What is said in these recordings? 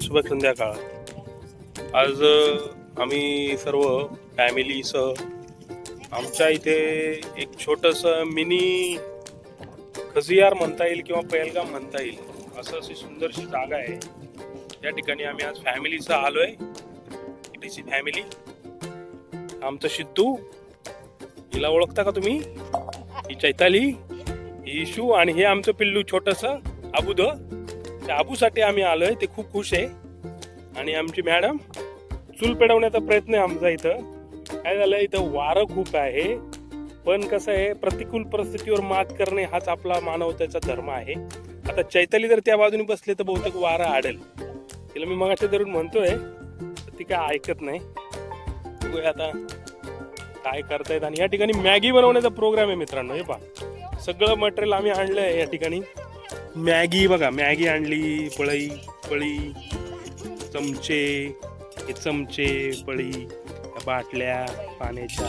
शुभ संध्याकाळ. आज आम्ही सर्व फॅमिलीसह आमच्या इथे एक छोटंसं मिनी खजियार म्हणता येईल किंवा पहलगाम म्हणता येईल असं अशी सुंदरशी जागा आहे. या ठिकाणी आम्ही आज फॅमिलीसह आलोय. इटीची फॅमिली. आमचं सिद्धू, हिला ओळखता का तुम्ही? ही चैताली, ही इशू आणि हे आमचं पिल्लू छोटंसं आबूद. त्या आबूसाठी आम्ही आलोय. ते खूप खुश आहे. आणि आमची मॅडम चूल पेटवण्याचा प्रयत्न आहे आमचा. इथं काय झालं, इथं वारं खूप आहे, पण कसं आहे, प्रतिकूल परिस्थितीवर मात करणे हाच आपला मानवतेचा धर्म आहे. आता चैताली जर त्या बाजूने बसले तर बहुतेक वारं आडेल. तिला मी मगाशी धरून म्हणतोय, ती काय ऐकत नाही. बघूया आता काय करतायत. आणि या ठिकाणी मॅगी बनवण्याचा प्रोग्राम आहे मित्रांनो. हे पहा, सगळं मटेरियल आम्ही आणलंय या ठिकाणी. मॅगी बघा, मॅगी आणली, पळी, चमचे, हे चमचे, पळी, बाटल्या पाण्याच्या,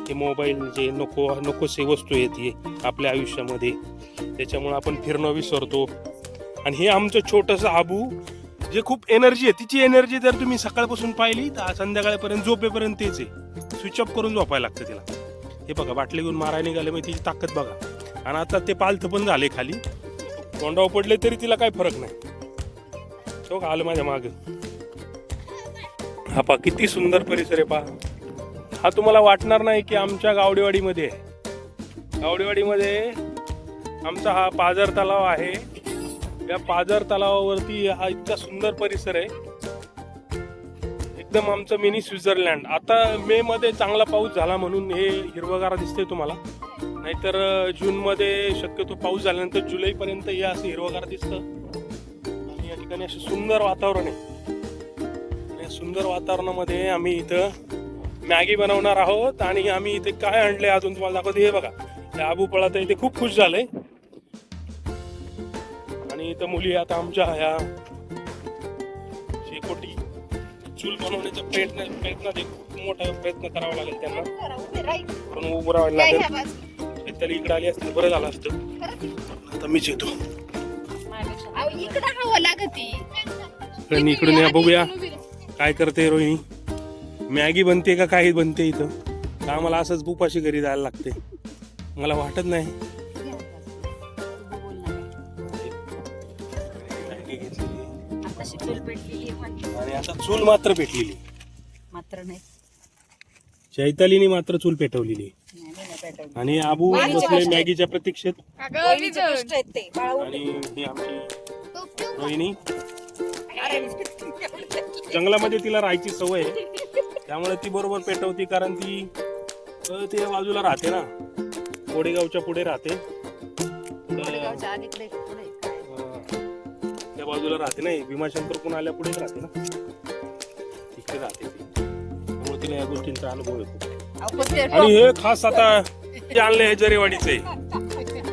हे मोबाईल, जे नकोसे वस्तू आहेत आपल्या आयुष्यामध्ये, त्याच्यामुळे आपण फिरणं विसरतो. आणि हे आमचं छोटंसं आबू, जे खूप एनर्जी आहे. तिची एनर्जी जर तुम्ही सकाळपासून पाहिली तर संध्याकाळपर्यंत झोपेपर्यंत तेच आहे. स्विच ऑफ करून झोपायला लागतं तिला. हे बघा, बाटली घेऊन मारायला निघाले, मग तिची ताकद बघा. आणि आता ते पालथं पण झाले खाली, तोंडावर पडले तरी तिला काही फरक नाही. तो आलं माझ्या माग. हा पहा, किती सुंदर परिसर आहे पहा. हा तुम्हाला वाटणार नाही की आमच्या गावडेवाडीमध्ये आहे. गावडेवाडीमध्ये आमचा हा पाझर तलाव आहे. या पाझर तलावावरती हा इतका सुंदर परिसर आहे, एकदम आमचं मिनी स्वित्झर्लंड. आता मे मध्ये चांगला पाऊस झाला म्हणून हे हिरवगार दिसते तुम्हाला, नाहीतर जून मध्ये शक्यतो पाऊस झाल्यानंतर जुलै पर्यंत हे असं हिरवगार दिसतं. आणि या ठिकाणी असं सुंदर वातावरण आहे. आणि या सुंदर वातावरणामध्ये आम्ही इथं मॅगी बनवणार आहोत. आणि आम्ही इथे काय आणले अजून तुम्हाला दाखवते. हे बघा, हे आबू पळत आहे, ते खूप खुश झाले. आणि इथं मुली आता आमच्या ह्या शेकोटी चूल बनवण्याचा प्रयत्नात खूप मोठा प्रयत्न करावा लागेल त्यांना, पण उभं राहायला लागेल. त्याला इकडे आली असते बरं झालं असतं. आता मीच येतो. इकडून या, बघूया काय करते रोहिणी. मॅगी बनते का काही बनते इथं, का आम्हाला असंच उपाशी घरी जायला लागते, मला वाटत नाही. आणि आता चूल मात्र पेटलेली मात्र नाही. चैतालीने मात्र चूल पेटवलेली. आणि आबू बसले मॅगीच्या प्रतीक्षेत. आणि ही आमची रोहिणी, जंगलामध्ये तिला राहायची सवय आहे, त्यामुळे ती बरोबर पेटवती. कारण ती त्या बाजूला राहते ना, कोडेगावच्या पुढे राहते. त्या बाजूला राहते ना, भीमाशंकर पुणे आल्या पुढेच राहते ना, तिकडे राहते ती. त्यामुळे तिला या गोष्टींचा अनुभव येतो. आणि हे खास आता ते आणले हे जरेवाडीचे.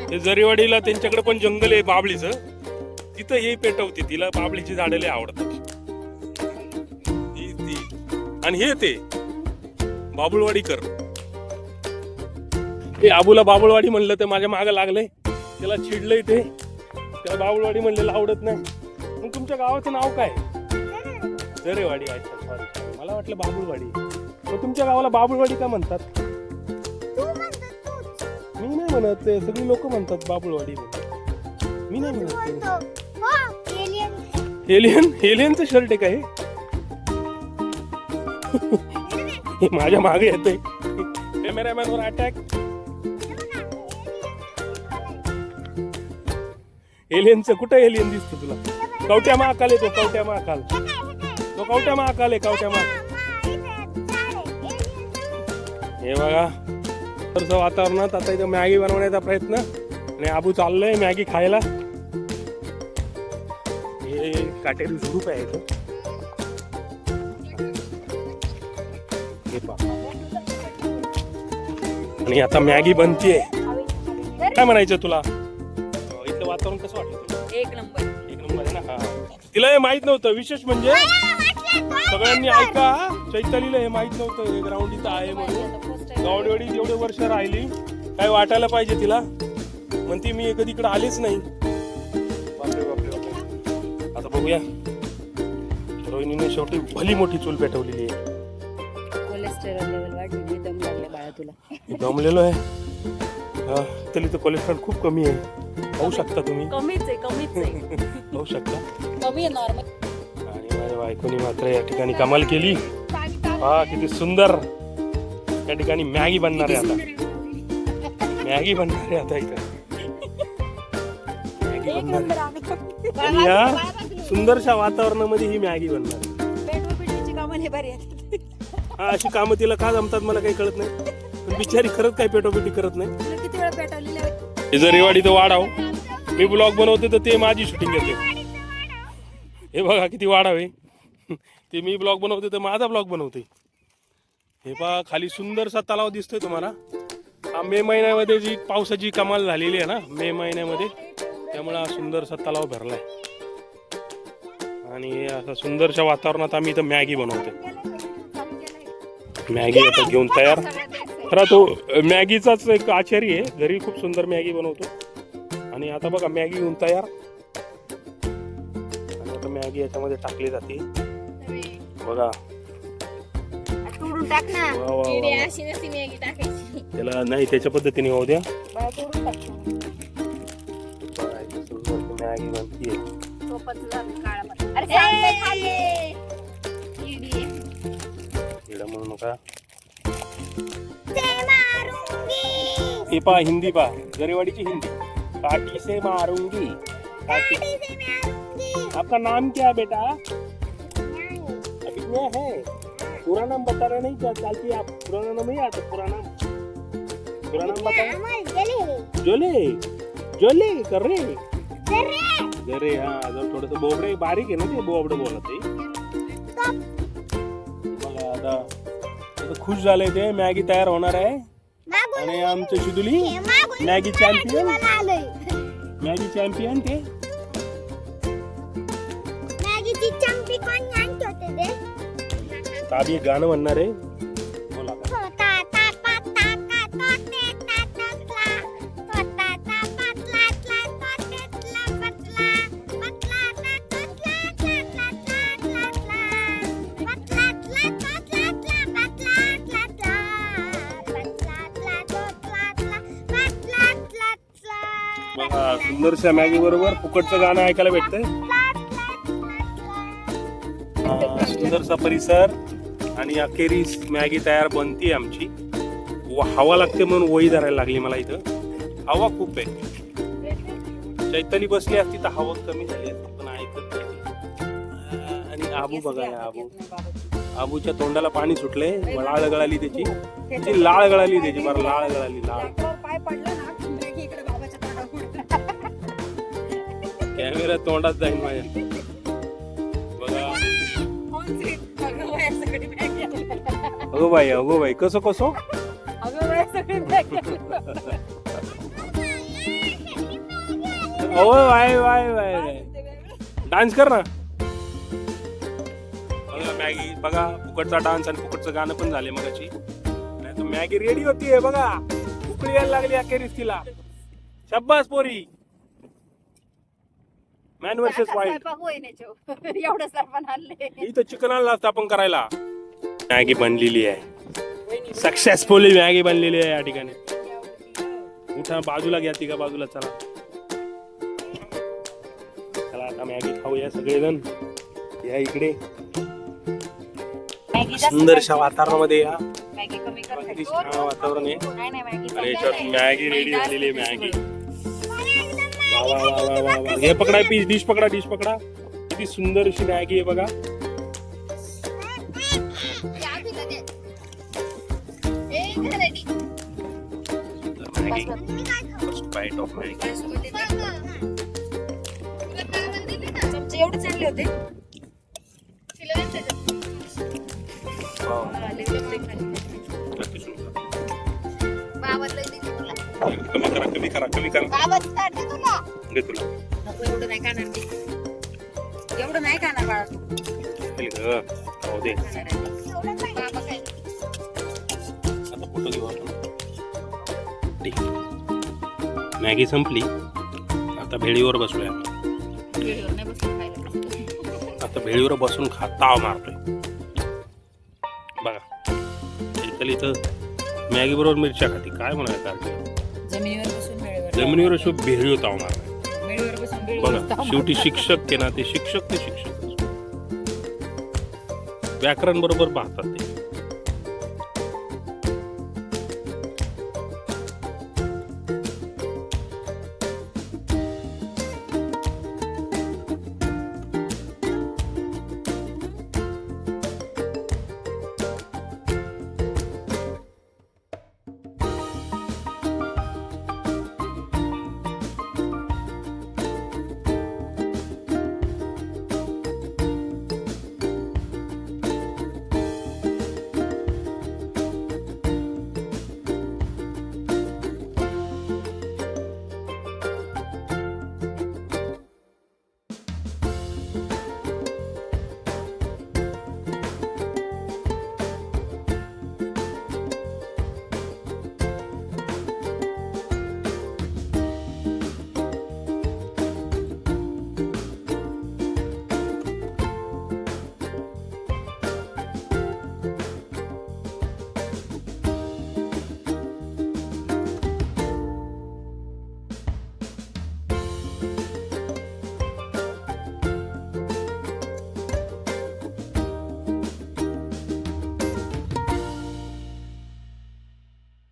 हे जरेवाडीला त्यांच्याकडे पण जंगल आहे बाबळीचं, तिथं हे पेटवते. तिला बाबळीची झाडे लय आवडतात. आणि हे ते बाबुळवाडीकर, हे आबूला बाबुळवाडी म्हणलं तर माझ्या मागं लागलंय. त्याला चिडलंय ते, त्याला बाबुळवाडी म्हणलेलं आवडत नाही. मग तुमच्या गावाचं नाव काय? जरेवाडी. अच्छा, सॉरी, मला वाटलं बाबुळवाडी. मग तुमच्या गावाला बाबुळवाडी का म्हणतात? मी नाही म्हणत, ते सगळी लोक म्हणतात बाबुळवाडी. मी नाही म्हणत. एलियनचं शर्ट आहे का हे? माझ्या मागे येतोय. कॅमेरामॅनवर अटॅक. एलियनचं कुठं एलियन दिसतो तुला? कवट्या महाकाल आहे तो, कवट्या महाकाल. तो कवट्या महाकाल आहे, कवट्या महाकाल. हे बघा, थोडस वातावरणात आता इथं मॅगी बनवण्याचा प्रयत्न. आणि आबू चाललंय मॅगी खायला. हे काटेरी झुडूप आहे इथं. आणि आता मॅगी बनतीये. काय म्हणायचं तुला? इथलं वातावरण कसं वाटलं तुला? एक नंबर. एक नंबर आहे ना. हा, तिला हे माहित नव्हतं. विशेष म्हणजे सगळ्यांनी ऐका, चैतालीला हे माहित नव्हतं हे ग्राउंड इथं आहे म्हणून. गावडेवाडी जेवढे वर्ष राहिली, काय वाटायला पाहिजे तिला. म्हणते मी कधी इकडे आलेच नाही. बापरे बापरे बापरे. आता बघूया रोहिणीने शेवटी भली मोठी चूल पेटवलेली आहे. कोलेस्टेरॉल लेवल वाढली, दम लागले बाळा तुला. दमलेलो आहे. तरी तर कोलेस्ट्रॉल खूप कमी आहे. पाहू शकता तुम्ही. कमीच आहे. पाहू शकता. कमी आहे नॉर्मल. आणि माझ्या बायकोनी मात्र या ठिकाणी कमाल केली. हा किती सुंदर. या ठिकाणी मॅगी बनणार आहे आता. मॅगी बनणार आहे आता इथं. मॅगी बनणार आहे. आणि या सुंदरशा वातावरणामध्ये ही मॅगी बनणार. हा अशी कामं तिला का जमतात मला काही कळत नाही. पण बिचारी खरंच काही पेटोपेटी करत नाही. किती वेळा पेटवलेली आहे. हे जर रेवाडी तर वाढाव. मी ब्लॉग बनवते तर ते माझी शूटिंग घेते. हे बघा किती वाढावे. ते मी ब्लॉग बनवते तर माझा ब्लॉग बनवते. हे पहा खाली सुंदरसा तलाव दिसतोय तुम्हाला. हा मे महिन्यामध्ये जी पावसाची कमाल झालेली आहे ना मे महिन्यामध्ये, त्यामुळे हा सुंदरसा तलाव भरलाय. आणि असा सुंदरशा वातावरणात आम्ही इथं मॅगी बनवतो. मॅगी आता घेऊन तयार. खरा तो मॅगीचाच एक आचारी आहे. घरी खूप सुंदर मॅगी बनवतो. आणि आता बघा मॅगी घेऊन तयार. आणि आता मॅगी याच्यामध्ये टाकली जाते. बघा टाक ना. वा, वा, वा. अशी नसती मॅगी टाकायची. त्याला नाही त्याच्या पद्धतीने होऊ द्या. मॅगी बनतीये. म्हणू नका. हे पहा हिंदी पहा. गरेवाडीची हिंदी. काटी से मारूंगी. आपका नाम क्या है बेटा? अभी क्या है? पूरा नाम बता रहे नहीं क्या चालती आप? पुराना नाम नहीं आता. पुरा नाम बता. जोले जोले कर रे. जरे हा जर थोडस बोबडे बारीक आहे ना ते बोबडे बोलत आहे. बघा आता खुश झाले ते. मॅगी तयार होणार आहे. आणि आमचं शिदुली मॅगी चॅम्पियन. मॅगी चॅम्पियन ते. आम्ही गाणं म्हणणार आहे. बोला बघा सुंदरशा मॅगी बरोबर फुकटचं गाणं ऐकायला भेटतंय. सुंदरसा परिसर. आणि अखेरीस मॅगी तयार बनती आमची. हवा लागते म्हणून वही धरायला लागली मला. इथं हवा खूप आहे. चैतनी बसली असती तर हवा कमी झाली असती पण ऐकत नाही. आणि आबू बघा आबूच्या तोंडाला पाणी सुटले. लाळ गळाली त्याची. लाळ गळाली त्याची. बरं लाळ गळाली. लाळ कॅमेरा तोंडात जाईल माझ्या. बघा अगो बाई कसं कसं. वाय डान्स कर ना. बघा मॅगी बघा फुकटचा डान्स आणि फुकटचं गाणं पण झाले मगाची. मॅगी रेडी होतीये बघा. उकळी यायला लागली अखेरीस तिला. शाब्बास पोरी. Man versus wild. इथं चिकन आणलं असतं आपण करायला. मॅगी बनलेली आहे. सक्सेसफुली मॅगी बनलेली आहे या ठिकाणी. उठा बाजूला घ्या. तिघा बाजूला चला. चला आता मॅगी खाऊया सगळेजण. या इकडे सुंदरशा वातावरणामध्ये या. छान वातावरण आहे. आणि याच्यात मॅगी रेडी झालेली आहे. मॅगी वा वा वा वा वा. हे पकडा पीस. डिश पकडा. किती सुंदर अशी मॅगी आहे बघा. First bite of Maggi. एवढे चांगले होते. कमी करा. दे तुला. एवढं नाही खाणार. एवढं नाही खाणार बाळा. हो दे. आता फोटो घेऊ आपण. मॅगी संपली. आता भेळीवर बसलोय. आता भेळीवर बसून ताव मारतोय बघा. इथं इथं मॅगी बरोबर मिरच्या खाती. काय म्हणायचं अर्थ? जमिनीवर बसून जमिनीवर अशी भेळीवर ताव मारतोय वेळेवर बसून बघा. शेवटी शिक्षक ते ना, ते शिक्षक व्याकरण बरोबर पाहतात ते.